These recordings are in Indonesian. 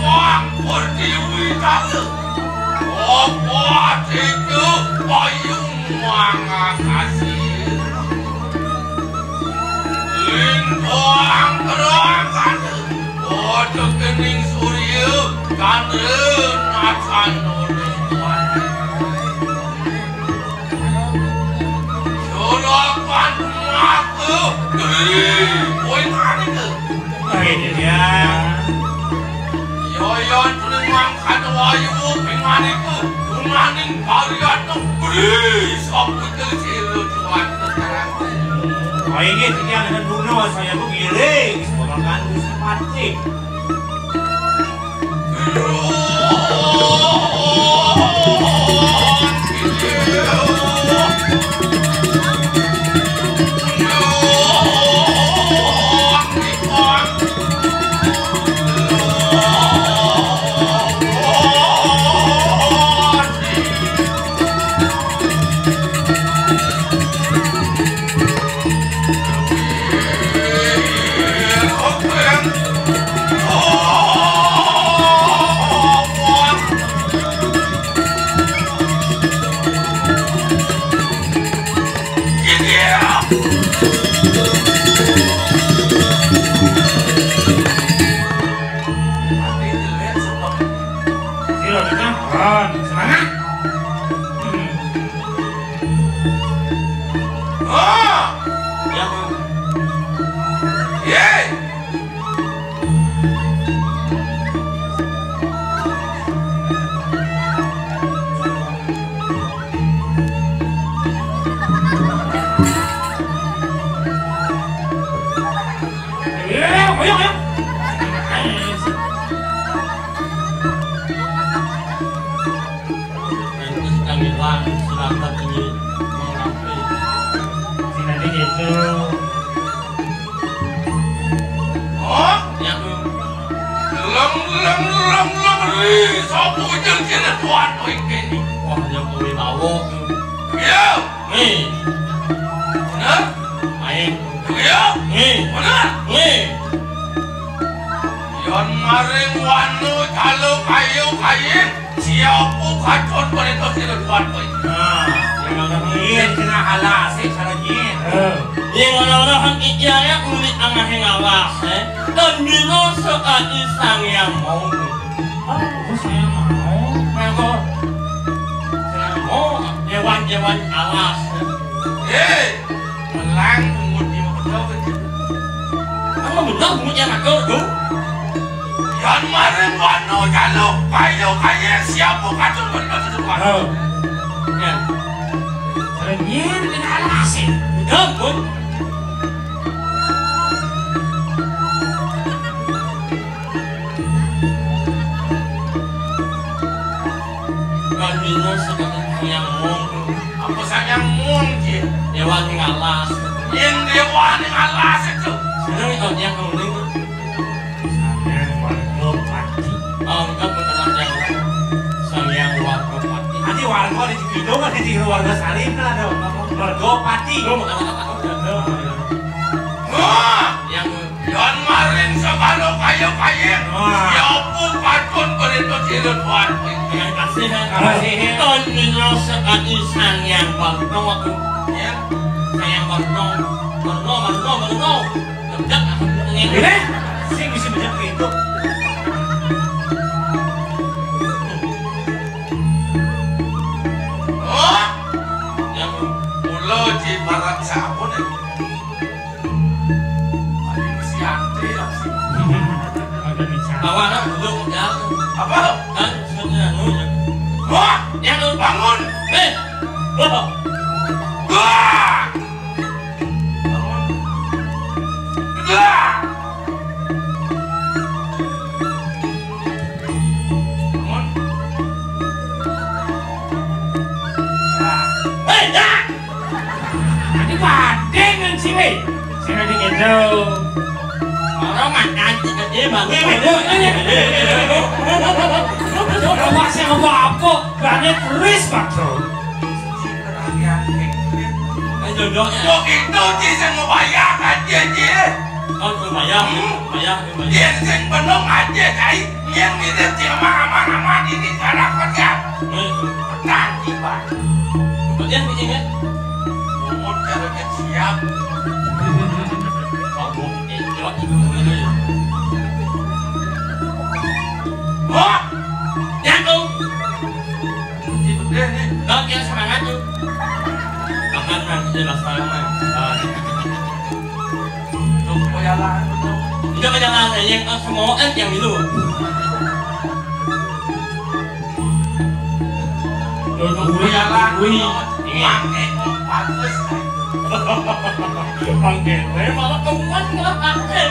quang quân uy thắng qua thế nhớ bao dung hoàng cả sĩ linh quang terang kan ojo kening surya kan nacan oleh tuan surapan aku poin hari tu ya yoyon tulimang kadwayu penganiku tumaning pariatno beri sapu tersilu tuan terang ini sekian dengan dunia saya begini semoga bisa mati Begitu bisa membayangkan dia. Oh, lumayan. Dia sing penuh aja, Cai. yang mirip dia mana ini cara kerja nanti Pak kemudian bikinnya umur caranya siap kamu itu oh jatuh itu deh nih kau yang semangat tuh akan nanti jelas semangat tuh koyalan tuh enggak jangan yang semua yang itu koyalan pakai bagus panggil malah teman nggak pakai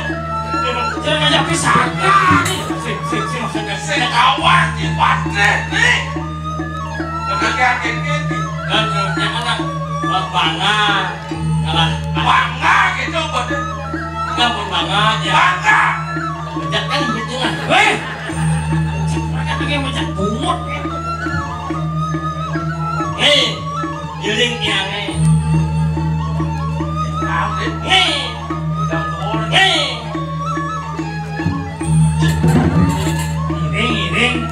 jangan ngajak pisahnya si maksudnya sekawan di pantai nih terdekat ini dan yang anak bangga kalah bangga gitu bener enggak pun bangga ya bangga bejat kan gitu lah weh mereka pakai bejat bungut nih giling yang tahu deh nih udah turun nih iring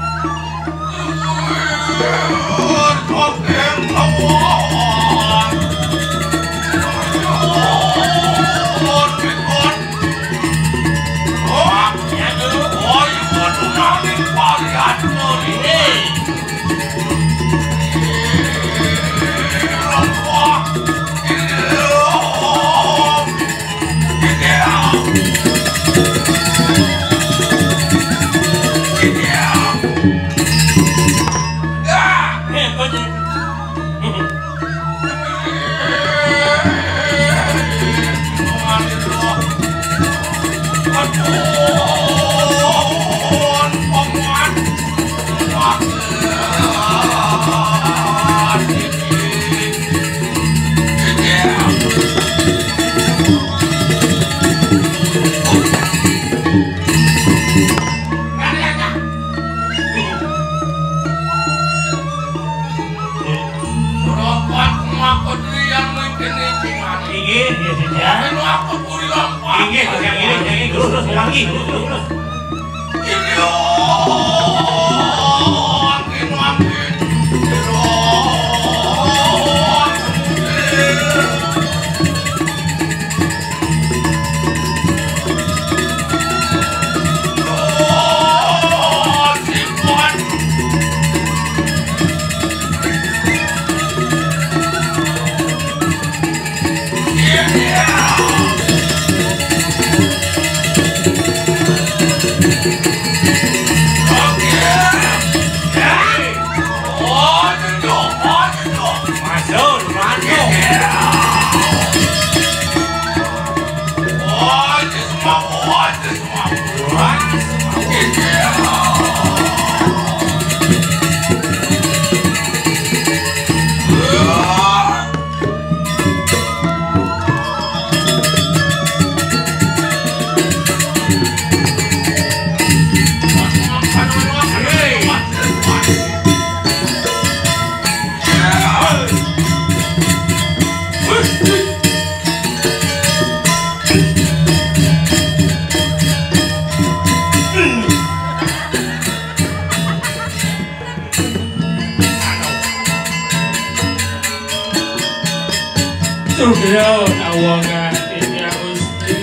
Sudah awangan ini Gusti.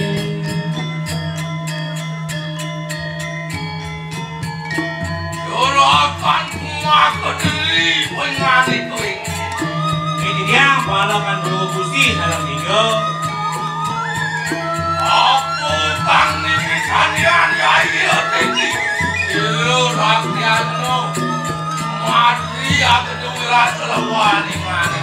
Juragan aku diri penyanyi kuing. Ini dia balapan dulu Gusti dalam tiga. Aku kang niki kalian ya iya tinggi. Ilu rakyatmu mati aku dua selawani mani.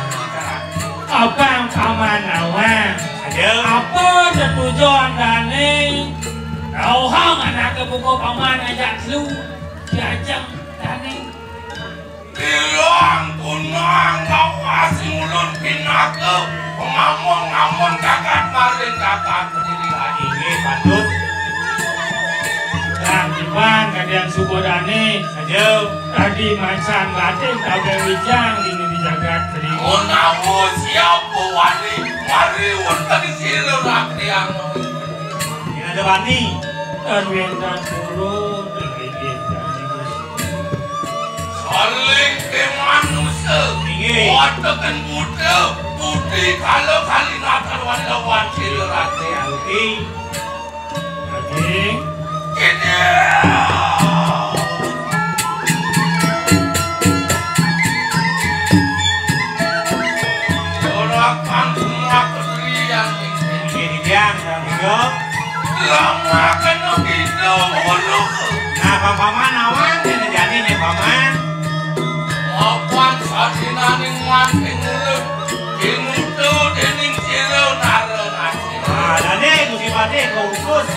Abang paman awang Ada apa tujuan dani kau hang anak ke buku paman ajak lu diajak dani bilang kunang kau asing ulun pinake pengamun-ngamun kakak maring kakak berdiri lagi ini patut dan diban kadang suku dani saja tadi macan latih tabe wijang ini dijagat tadi Onamu siapa wani mari wonten di sini rakyatmu ini ada bani dan wendan turun dengan paling ke manusia watakan buddha budi kalau kali natar walawan cilirate Oke. kini dorakan semua keserian Ini dia Minggu. lama kena kita mulu Nah, paman awan ini jadi nih paman. maupun sadinaning manting mulut dinutu dening ciro naro nasi Nah, dan ini Gusti Pati khusus.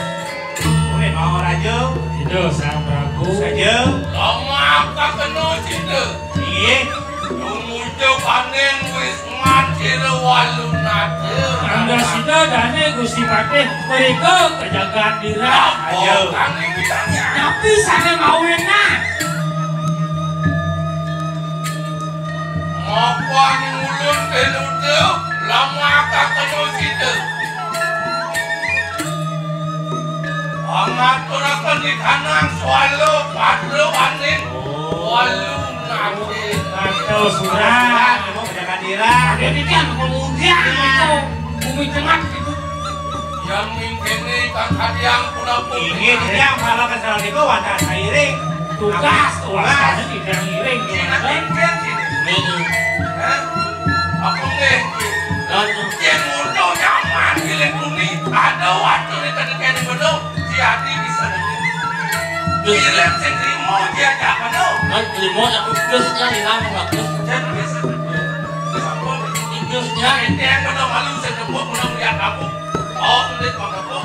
Mungkin mau raja. Itu sang Prabu. Saja. lama kena kita Ini. Tumuju panen wis ngacir walu nate. Angga sida dane Gusti Patih mereka kejagaan dira. Ayo. Kaning kitanya. Tapi sana mawena. Apa ni mulun teludu lama kakeno situ. Angat orakan di kanang swalo padro panen walu nate. Atau surah. Mau menjaga dira. Jadi kan kemudian itu bumi tengah itu. Yang mingkini kan kaliang pura-pura. Ini dia kalau kesal di kawan dan sairing. Tugas tugasnya tidak ngiring. Cina mingkin sini. Hah? Apa nggih? Yen mudo nyaman gile kuni ada waktu ni tadi kene bodo jadi bisa. Gile sing trimo dia jak bodo. Remote aku terusnya hilang waktu. Jadi bisa. Bisa apa? Terusnya Ente yang bodo malu sing debuk bodo lihat aku. Oh, ini kok aku.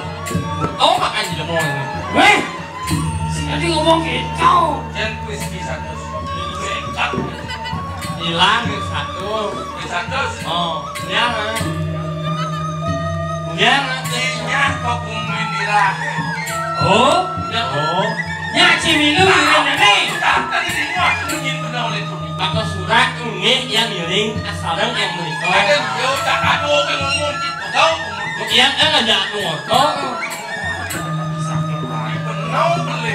oh makan di lemon. Weh, tadi ngomong gitu. Jen kuis bisa terus. Singkat. Hilang satu. Bisa terus. Oh, jangan. Jangan. Nya kok kumin dirahe. Oh, Oh. nya ciminu ini nih. Tadi di muat nunyin bodo oleh tu. Pakai surat ini yang ngiring asalnya yang Ada menikah. yo tak ada ke ngomong gitu kau. Yang ngajak ngoto. Benau beli.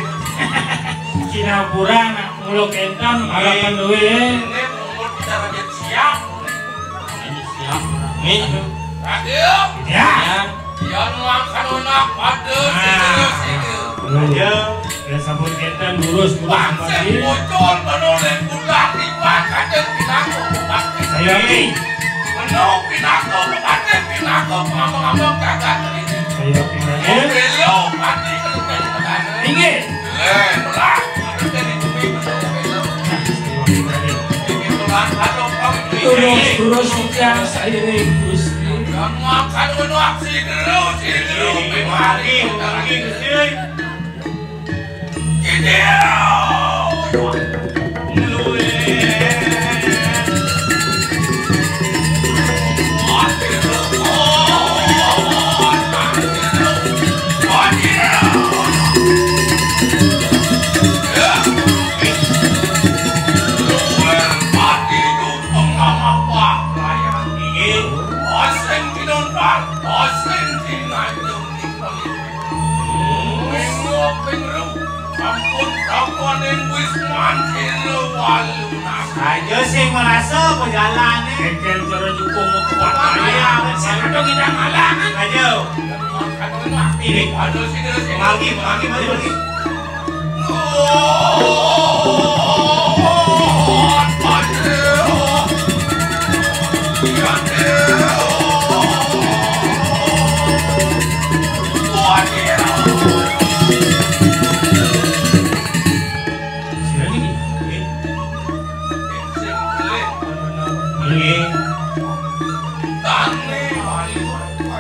Cina pura nak muluk entan harapan duit. Ini umur kita raja siap. Ini siap. Ini Radio. ya. Yang makan anak pada situ. Ayo. Ya sabun entan lurus pulang Bangsa pagi. bocor menoleh bulan di kadang pinako. Saya ini. Menoleh pinako kadang pinako ngomong-ngomong kagak terini. Saya pinanya. Belok mati kalau jadi tekan. Tinggi. Belah. Jadi cumi belok. Itulah kalau kau Lurus yang saya ini Gusti. yang makan menu aksi terus ini Mari, mari Gusti. Ayo sing merasa berjalan nih. Kengkel cara jukung mau kuat Ayo, Ada kita ngalangan. ayo. Ini lagi, lagi.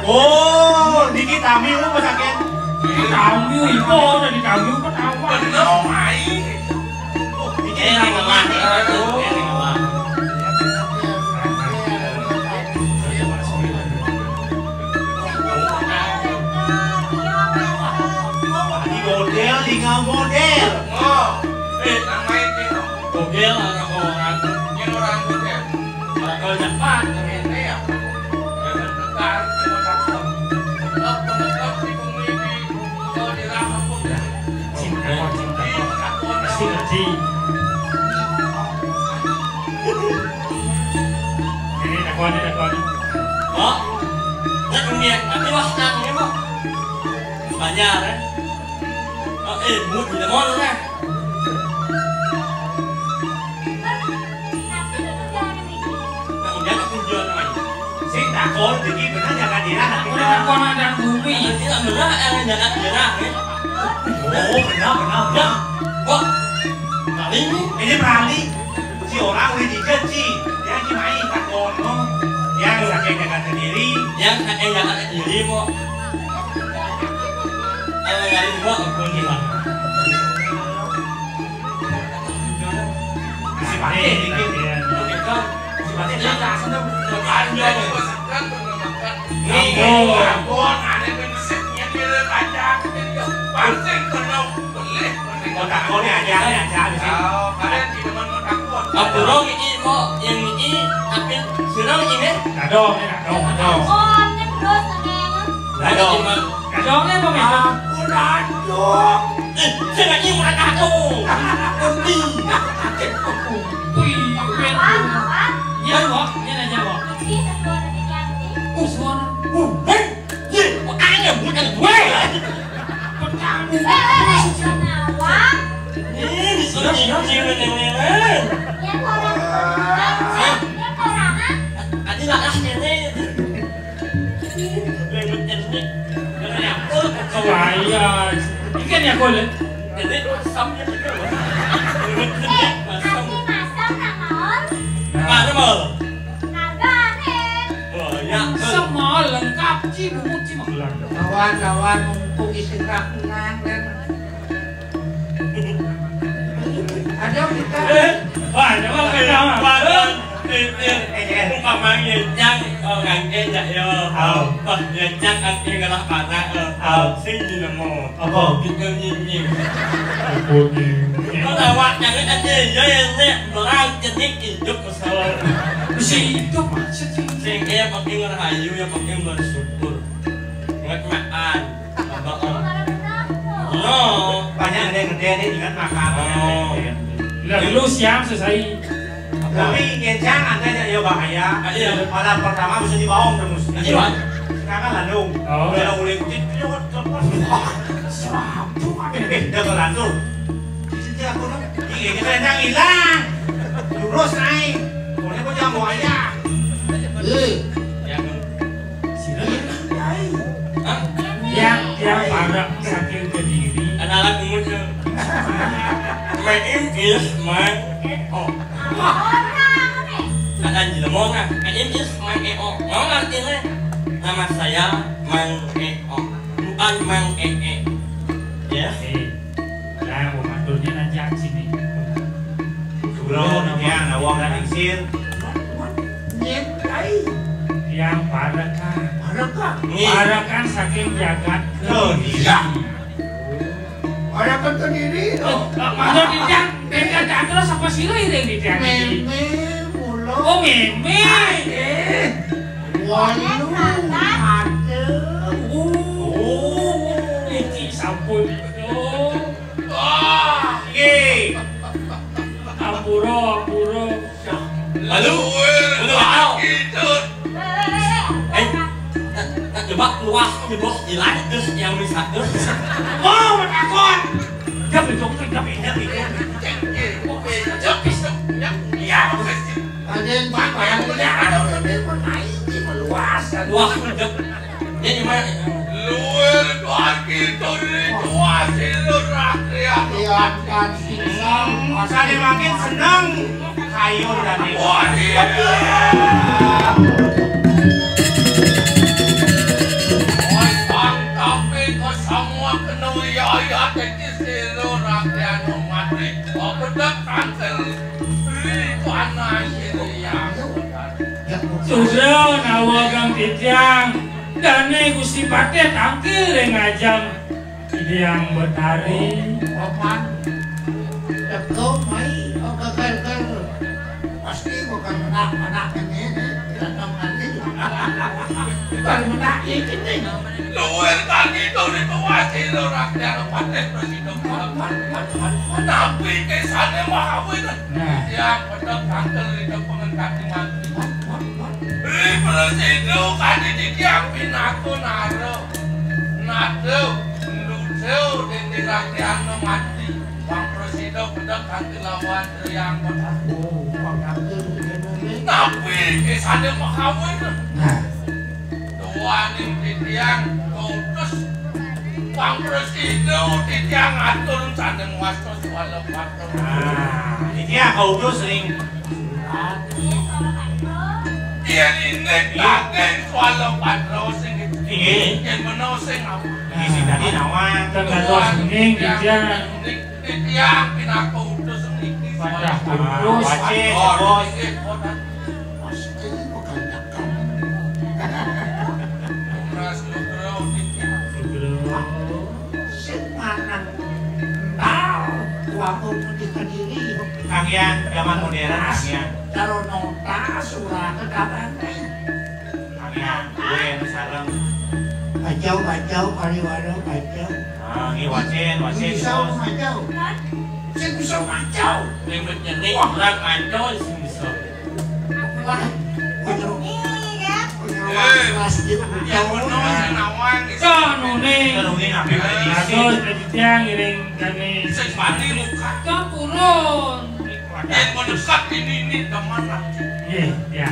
Oh, dikit kami lu masakin. Kami ibu dari kami ketawa. Dikit kami. Di model, tinggal model. Bogel anak orang. Orang cepat. Cinta. Pasti ngerti. dakon. Oh, nak ngeliat nanti wasang ni mo. Banyak kan? Oh, mood bila mo lah. Nak ngeliat aku jual namanya. Si dakon, jadi benar jangan dirah. Dakon ada bumi. Tidak benar, jangan dirah. Oh, benar. Wah, kali ni. Ini berani. Si orang udah dijanji, dia main dakon, no. Yang saking jaga sendiri, Yang jangan sendiri mo. Kali mo aku ni lah. si pakai dikit. Okey kan? Si pakai jaga sendiri. Ada di masakan mengamakan. Oh. Abon ada prinsipnya dia ada dia pasang kena boleh. Kalau dakonnya aja di sini. Kalau kalian tidak mau takut. Apa orang ini mo yang ini tapi sirang ini. Kadong. Kadongnya apa itu? Aku dadung. Saya ini mana tu? Undi. Wih, ya wah, ya aja wah. Usuan. Ye, ana bukan gue. Ini sudah jiran yang lain. Adi nak ini. Kaya, ikan ya kole. Jadi masamnya juga. Masam. Mana mal? Oh ya. Semua lengkap cibut cimah. Kawan-kawan mumpung istirahat tenang dan ada kita Wah, coba kenapa? Badan. Umpamanya yang orang kaya ya. Bah, yang ang ingalah para. Sini namo. Apa? Kita nyinyim. Pokoknya. Kalau awak jangan ada yang berang jenik hidup masalah. Si itu macet sih. Sehingga pakai ngerayu yang pakai bersyukur. Ingat makan. No. Banyak ada yang gede nih ingat makan. Lah dulu siang selesai. Tapi kencang anda ya bahaya. Malam pertama bisa dibawa terus. Iya. Sekarang landung. Oh. Udah mulai kucing nyot lepas. Sapu apa nih? Udah landung. Sejak aku nih, ini kendang hilang. Lurus naik. Kemudian aku jangan bawa aja. Yang parah sakit berdiri. Anak umurnya. Main is main oh. Ada jelema kan? Main is main oh. Mau artinya nama saya Mang oh. Bukan Mang ya. Lah, mau maturnya najak sini. Bro, ya nawang dan iksir. Yang parah kan? Parah kan saking jagat. Oh, tidak. orang sendiri Mana dijang? Beda terus apa sih lo ini dijang? meme mulu Oh, meme. walu ada Iki sampun. Ye. Ampuro. Lalu Itu. tak jebak luas jebok hilang terus yang bisa terus. Oh, menakon. Tapi tapi. Ya, ada yang bayang udah ada yang menaik di meluas Luas jeb. Jadi mana? luar kaki itu hasil rakyat. diangkat siksa Masa dia makin senang. Kayu dan Wah, iya. Tapi kau semua kena ya jadi seluruh rakyat umat ini. Aku datang itu anak ini yang Sudah nawagang titiang. Dane Gusti Pate tangkil ngajang. Yang betari. oman teko mai oke pasti bukan anak ini datang nanti bukan menak ini luar kaki itu hasil rakyat umat ini. Tapi kesannya mahal itu. Nah, Yang datang itu pengangkat mati. Presido kadidik yang pinaku nado dindiraktian mati Bang Presido pedang kanti lawan yang kota tapi kisahnya makawin dua nih titiang kudus Bang Presido titiang atur sandeng wastos walau patung titiang kudus sering iya ini kageng walau patung sing yang benar sing apa isi tadi nawan tergantung singing titiang pinaku kudus niki Wadah kudus wajib bos pasti bukan takkan semanang waktu pendidikan diri Kang Yang zaman modern Kang Yang kalau nota surah kekabaran Kang Yang gue sareng bacau kaliwaro bacau ini wajib bisa bos bacau saya bisa bacau Limitnya nih orang ancol sih bisa. wah bacau yang benar sing nawang kanu nih terungin ambil aduh titiang iring kami sing mati muka kampurun yang mendekat ini teman lagi ya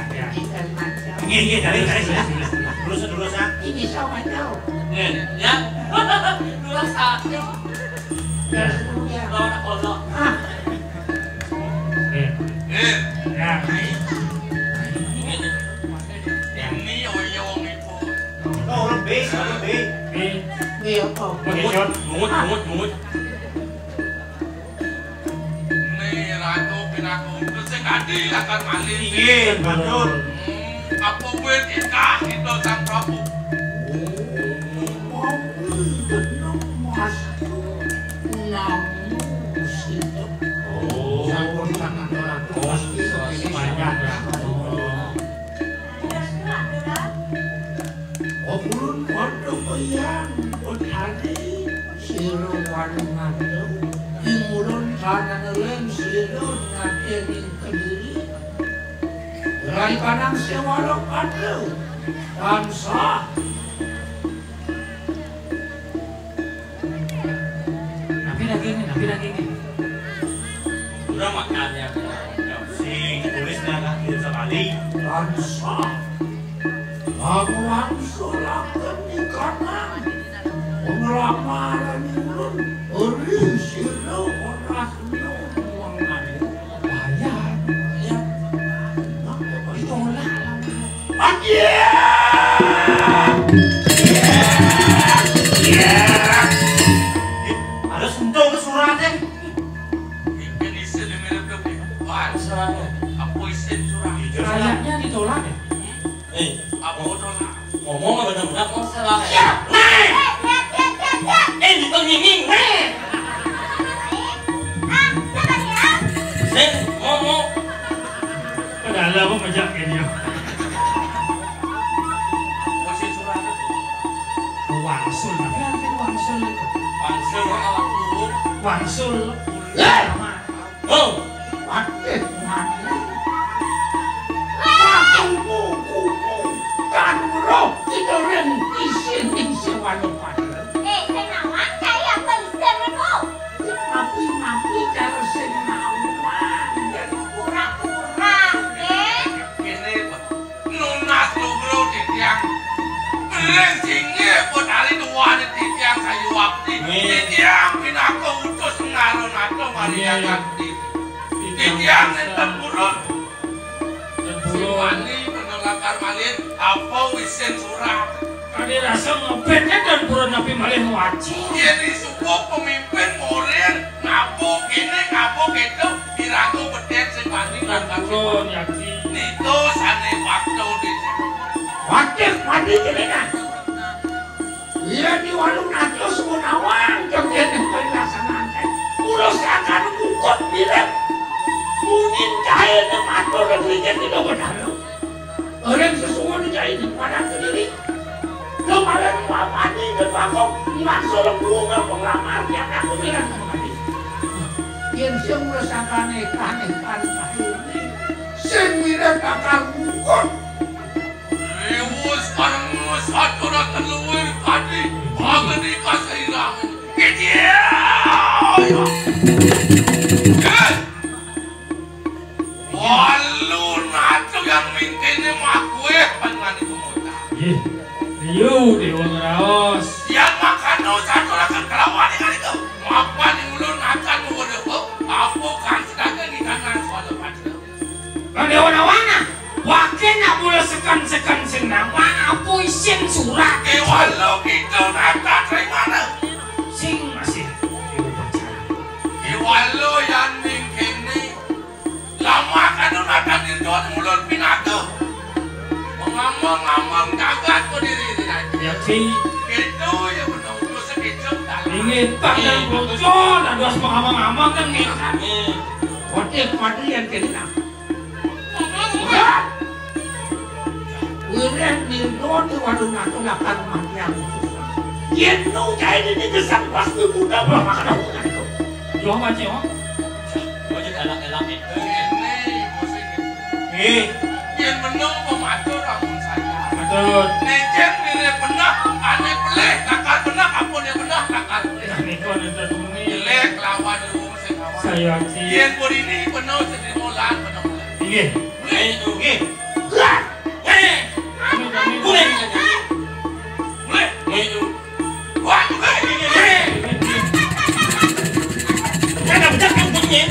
ini dari dulu ah ini bisa bacau Ya. Dua satu. Lawan kolok. ya ini oyong itu lebih pakai shot Mut. ini ratu pinaku itu sing adil akan malih iya betul apa gue nikah itu sang Prabu banyak ya Obulun pondok bayang Uthani Siru warungandu Imulun sana ngeleng Siru ngadeling kediri Rai kanang sewalok kandu Bangsa napi lagi nih Udah makannya. sing tulis na sekali Bangsa Baguang sulakan di kanan Pengelamaran ulun Uri siru orang nuangan Bayar Ya Ditolak harus untung ke suratnya ini isin di mirip wah apa isin curang kayaknya ditolak ya apa tolak Ngomong benar-benar mau salah. Ditenginging. Ngomong. padahal aku majak kayak dia isin curang wangsul tapi nanti wangsul itu Pansel awak dulu. wangsul Oh. Wakil mati Wakilmu kumu Dan roh Kita ren isin Isin walau pada Mapi Cara senawan Dan pura-pura ini nunas lu bro titiang beneran singe buat hari dua di titiang sayu waktu titiang pinaku utus ngalun atau Maria ganti titiang nenten burun si mani penolakar malin apa wisin surat ada rasa ngebetnya dan buruan napi malih wajib ini suku pemimpin morir ngapuk ini ngapuk itu diraku beden si mani dan buruan yakin itu sane waktu di Wakil mati jelingan Ia di walung nato semunawang Jogja yang berlaksanakan Ulos akan ngukut bilang Mungkin cahaya nemato negerinya tidak benar Orang sesungguhnya cahaya di pada sendiri Kemarin wapani dan bakok Maksud bunga penglamar yang aku bilang kembali Yang siang merasakan ikan ini Sehingga kakak ngukut Bos orang satu orang keluar tadi akan dikasih hilang. Kecil. Walu nato yang mingkene makwe pangan itu muda. Liu dewa ngeraos. Yang makan satu orang kelawan yang itu. Apa nih ulun akan muda? Apa kan sedangkan di kanan soal pada. Bang dewa nawana. Wakil nak boleh sekan senang. Apa isin surat? Walu gitu nata dari mana? Sing masih dewa bercara. Walu yang mingkene lama kan nata di doan ulun pinatu. Ngomong jagat ko diri aja. Ya sih. Gitu ya benar. Terus sekejap tak. Ingin tak dan bocor. Ada pengamang-amang kan ngekan. Hotel Padrian kena. Wirem nildo di wadung nato lakan matiang. Yenu jadi ini kesan pasti muda makan aku kan itu. Jual macam apa? Wajib elak-elak itu. Ini musik. Yang benar pemacu ramun saya. Betul. Nejen mirip benar, aneh peleh, kakak benar, kapun yang benar, kakak peleh. Ini kau ada terduni. Jelek lawan dulu musik kawan. Saya sih. Yang pun ini benar sedih mulan benar. Ini. Mulai. Mulai. Mulai. Wah juga. Jangan bercakap bunyi.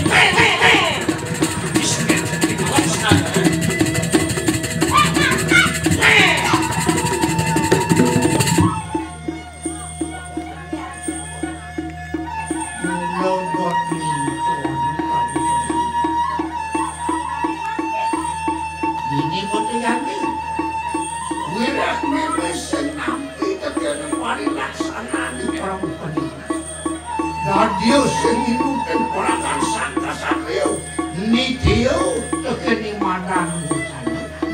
Dia senghidupan perakan sangka-sangka ni dia tekeni madan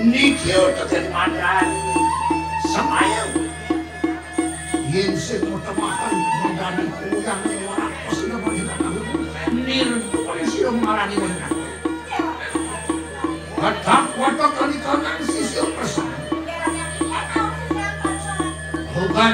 ni dia tekeni madan semayang yin semua temahan madani kuyang orang pasti berhilang nirtuan sila marani benar katak watak kali kanan sisi perasaan bukan